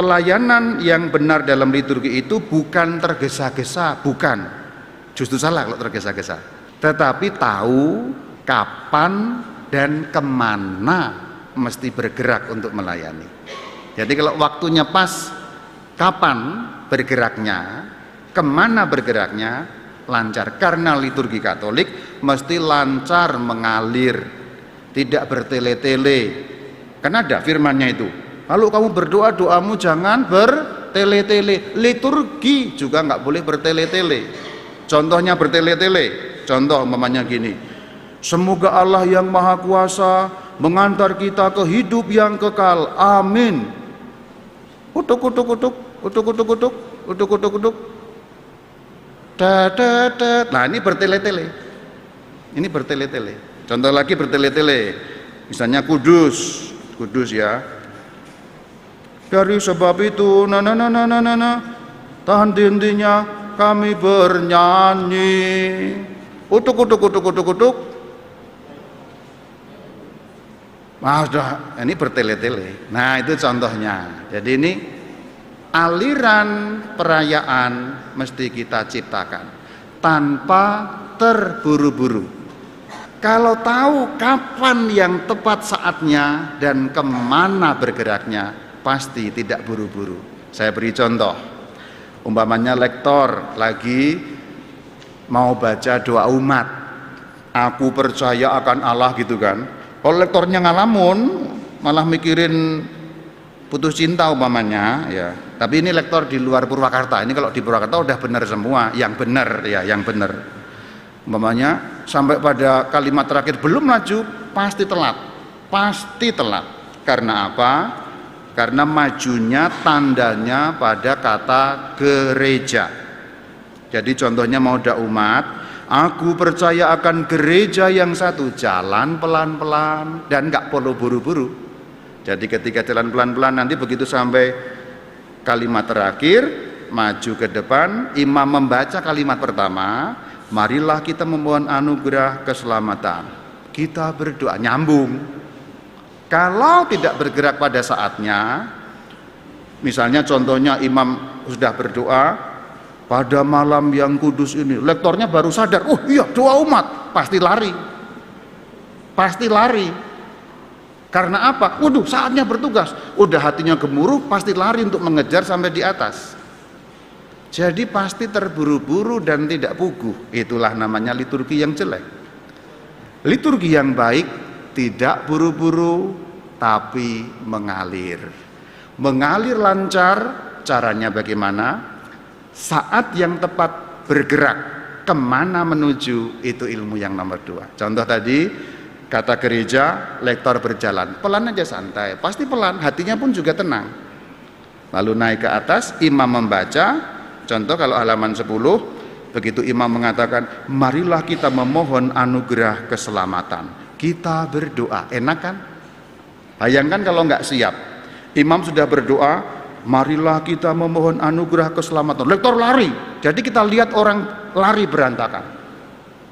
pelayanan yang benar dalam liturgi itu bukan tergesa-gesa, bukan. Justru salah kalau tergesa-gesa. Tetapi tahu kapan dan kemana mesti bergerak untuk melayani. Jadi kalau waktunya pas, kapan bergeraknya, kemana bergeraknya, lancar. Karena liturgi Katolik mesti lancar mengalir, tidak bertele-tele. Kan ada firmannya itu. Kalau kamu berdoa, doamu jangan bertele-tele. Liturgi juga nggak boleh bertele-tele. Contohnya bertele-tele. Contoh umpamanya gini. Semoga Allah yang Maha Kuasa mengantar kita ke hidup yang kekal. Amin. Utuk utuk utuk, utuk utuk utuk, utuk utuk utuk. Nah ini bertele-tele. Ini bertele-tele. Contoh lagi bertele-tele. Misalnya kudus ya. Dari sebab itu, tahan hentinya kami bernyanyi. Utuk utuk utuk utuk utuk. Nah, sudah, ini bertele-tele. Nah, itu contohnya. Jadi ini aliran perayaan mesti kita ciptakan tanpa terburu-buru. Kalau tahu kapan yang tepat saatnya dan kemana bergeraknya, pasti tidak buru-buru. Saya beri contoh. Umpamanya lektor lagi mau baca doa umat. Aku percaya akan Allah gitu kan. Kalau lektornya ngalamun, malah mikirin putus cinta umpamanya ya. Tapi ini lektor di luar Purwakarta. Ini kalau di Purwakarta udah benar semua, yang benar ya, yang benar. Umpamanya sampai pada kalimat terakhir belum maju, pasti telat. Pasti telat. Karena apa? Karena majunya tandanya pada kata gereja. Jadi contohnya mau doa umat, aku percaya akan gereja yang satu, jalan pelan-pelan dan nggak perlu buru-buru. Jadi ketika jalan pelan-pelan nanti begitu sampai kalimat terakhir, maju ke depan, imam membaca kalimat pertama, marilah kita memohon anugerah keselamatan. Kita berdoa, nyambung. Kalau tidak bergerak pada saatnya, misalnya contohnya imam sudah berdoa, pada malam yang kudus ini, lektornya baru sadar, oh iya doa umat, pasti lari. Pasti lari. Karena apa? Waduh, saatnya bertugas. Udah hatinya gemuruh, pasti lari untuk mengejar sampai di atas. Jadi pasti terburu-buru dan tidak puguh. Itulah namanya liturgi yang jelek. Liturgi yang baik tidak buru-buru, tapi mengalir. Mengalir lancar, caranya bagaimana? Saat yang tepat bergerak, kemana menuju, itu ilmu yang nomor 2. Contoh tadi, kata gereja, lektor berjalan, pelan aja santai, pasti pelan, hatinya pun juga tenang. Lalu naik ke atas, imam membaca, contoh kalau halaman 10, begitu imam mengatakan, marilah kita memohon anugerah keselamatan. Kita berdoa, enak kan? Bayangkan kalau nggak siap, imam sudah berdoa, marilah kita memohon anugerah keselamatan. Lektor lari, jadi kita lihat orang lari berantakan.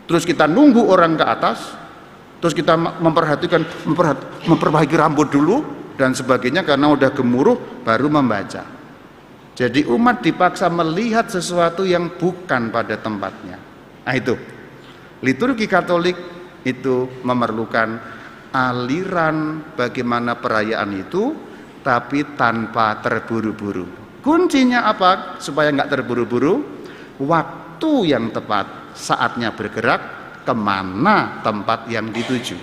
Terus kita nunggu orang ke atas, terus kita memperbaiki rambut dulu dan sebagainya karena udah gemuruh baru membaca. Jadi umat dipaksa melihat sesuatu yang bukan pada tempatnya. Nah itu, liturgi Katolik itu memerlukan aliran bagaimana perayaan itu, tapi tanpa terburu-buru. Kuncinya apa supaya nggak terburu-buru? Waktu yang tepat, saatnya bergerak, kemana tempat yang dituju.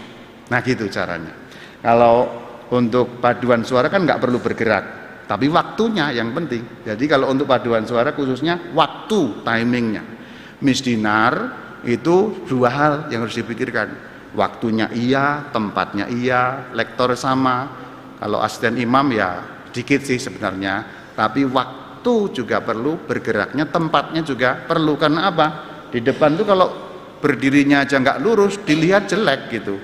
Nah gitu caranya. Kalau untuk paduan suara kan nggak perlu bergerak, tapi waktunya yang penting. Jadi kalau untuk paduan suara khususnya waktu, timingnya. Misdinar itu 2 hal yang harus dipikirkan. Waktunya iya, tempatnya iya, lektor sama. Kalau asisten imam ya dikit sih sebenarnya, tapi waktu juga perlu, bergeraknya, tempatnya juga perlu. Karena apa? Di depan tuh kalau berdirinya aja nggak lurus, dilihat jelek gitu.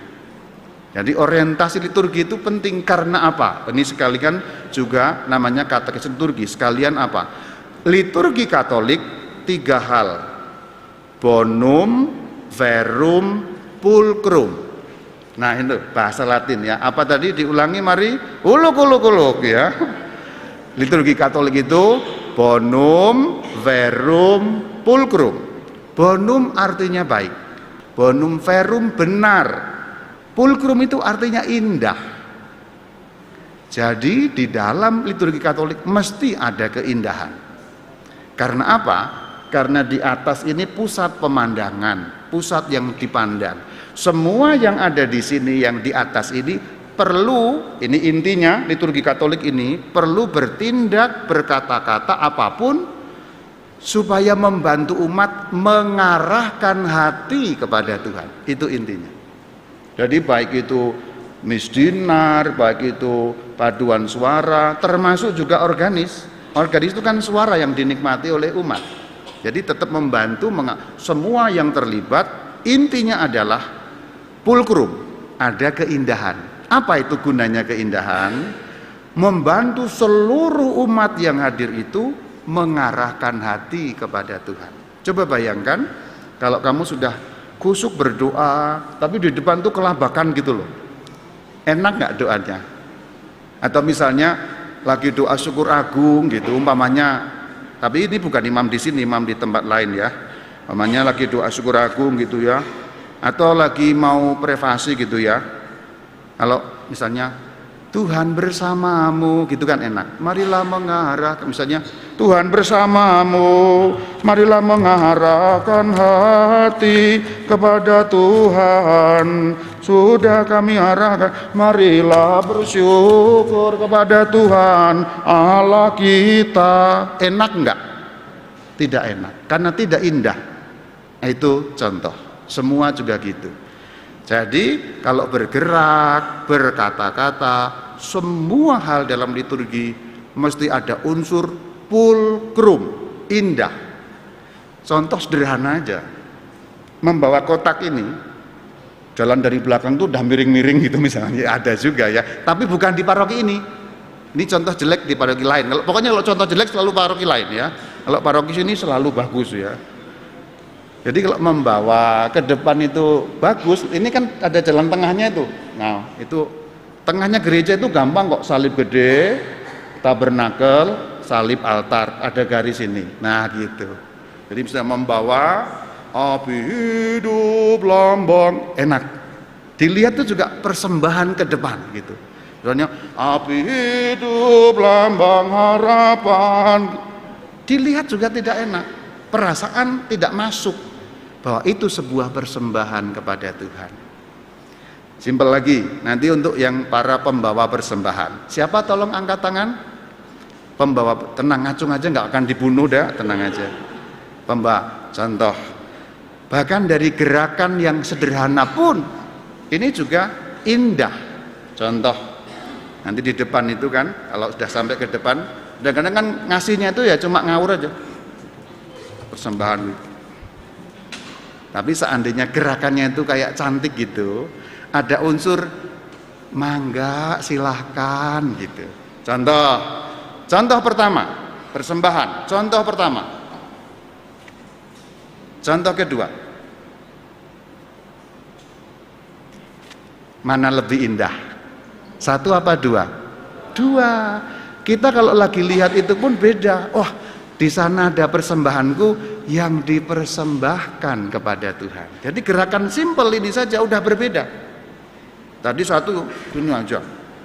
Jadi orientasi liturgi itu penting. Karena apa? Ini sekalian juga namanya katekis liturgi. Sekalian apa? Liturgi Katolik 3 hal. Bonum, verum, pulcrum. Nah itu bahasa Latin ya. Apa tadi diulangi mari? Uluk uluk uluk ya. Liturgi Katolik itu bonum, verum, pulcrum. Bonum artinya baik, bonum verum benar, pulcrum itu artinya indah. Jadi di dalam liturgi Katolik mesti ada keindahan. Karena apa? Karena di atas ini pusat pemandangan, pusat yang dipandang. Semua yang ada di sini, yang di atas ini perlu, ini intinya liturgi Katolik ini perlu bertindak, berkata-kata apapun supaya membantu umat mengarahkan hati kepada Tuhan. Itu intinya. Jadi baik itu misdinar, baik itu paduan suara, termasuk juga organis. Organis itu kan suara yang dinikmati oleh umat. Jadi tetap membantu semua yang terlibat. Intinya adalah pulcrum, ada keindahan. Apa itu gunanya keindahan? Membantu seluruh umat yang hadir itu mengarahkan hati kepada Tuhan. Coba bayangkan kalau kamu sudah kusuk berdoa, tapi di depan tuh kelabakan gitu loh. Enak nggak doanya? Atau misalnya lagi doa syukur agung gitu, umpamanya. Tapi ini bukan imam di sini, imam di tempat lain ya. Umpamanya lagi doa syukur agung gitu ya. Atau lagi mau privasi gitu ya. Kalau misalnya Tuhan bersamamu gitu kan enak. Marilah mengarahkan, misalnya Tuhan bersamamu, marilah mengarahkan hati kepada Tuhan. Sudah kami arahkan, marilah bersyukur kepada Tuhan Allah kita. Enak enggak? Tidak enak, karena tidak indah. Itu contoh. Semua juga gitu. Jadi kalau bergerak, berkata-kata, semua hal dalam liturgi mesti ada unsur pulcrum, indah. Contoh sederhana aja, membawa kotak ini, jalan dari belakang tuh udah miring-miring gitu misalnya, ya ada juga ya. Tapi bukan di paroki ini. Ini contoh jelek di paroki lain. Pokoknya kalau contoh jelek selalu paroki lain ya. Kalau paroki sini selalu bagus ya. Jadi kalau membawa ke depan itu bagus, ini kan ada jalan tengahnya itu. Nah, itu tengahnya gereja itu gampang kok, salib gede, tabernakel, salib altar, ada garis ini. Nah, gitu. Jadi bisa membawa api hidup lambang, enak. Dilihat itu juga persembahan ke depan gitu. Misalnya api hidup lambang harapan. Dilihat juga tidak enak. Perasaan tidak masuk bahwa itu sebuah persembahan kepada Tuhan. Simpel lagi, nanti untuk yang para pembawa persembahan. Siapa tolong angkat tangan? Pembawa, tenang, ngacung aja, nggak akan dibunuh dah, tenang aja. Pembawa, contoh. Bahkan dari gerakan yang sederhana pun, ini juga indah. Contoh, nanti di depan itu kan, kalau sudah sampai ke depan, kadang-kadang kan ngasihnya itu ya cuma ngawur aja. Persembahan. Tapi seandainya gerakannya itu kayak cantik gitu, ada unsur mangga silahkan gitu. Contoh pertama, persembahan. Contoh pertama. Contoh kedua. Mana lebih indah? Satu apa dua? Dua. Kita kalau lagi lihat itu pun beda. Oh, di sana ada persembahanku yang dipersembahkan kepada Tuhan. Jadi gerakan simpel ini saja udah berbeda. Tadi satu ini aja.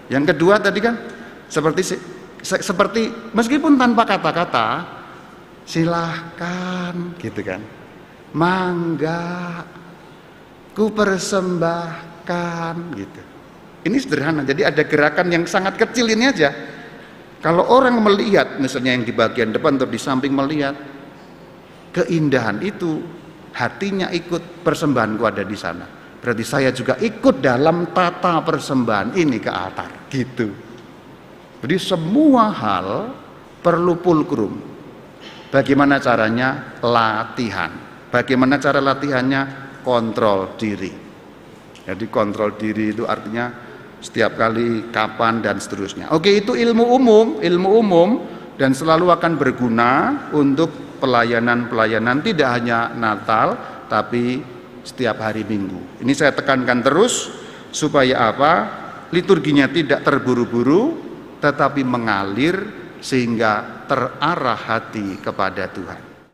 Yang kedua tadi kan seperti meskipun tanpa kata-kata, silahkan gitu kan. Mangga ku persembahkan gitu. Ini sederhana. Jadi ada gerakan yang sangat kecil ini aja. Kalau orang melihat, misalnya yang di bagian depan atau di samping melihat keindahan itu, hatinya ikut, persembahanku ada di sana. Berarti saya juga ikut dalam tata persembahan ini ke altar, gitu. Jadi semua hal perlu pulcrum. Bagaimana caranya? Latihan. Bagaimana cara latihannya? Kontrol diri. Jadi kontrol diri itu artinya setiap kali, kapan, dan seterusnya. Oke, itu ilmu umum dan selalu akan berguna untuk pelayanan-pelayanan tidak hanya Natal tapi setiap hari Minggu. Ini saya tekankan terus supaya apa? Liturginya tidak terburu-buru tetapi mengalir sehingga terarah hati kepada Tuhan.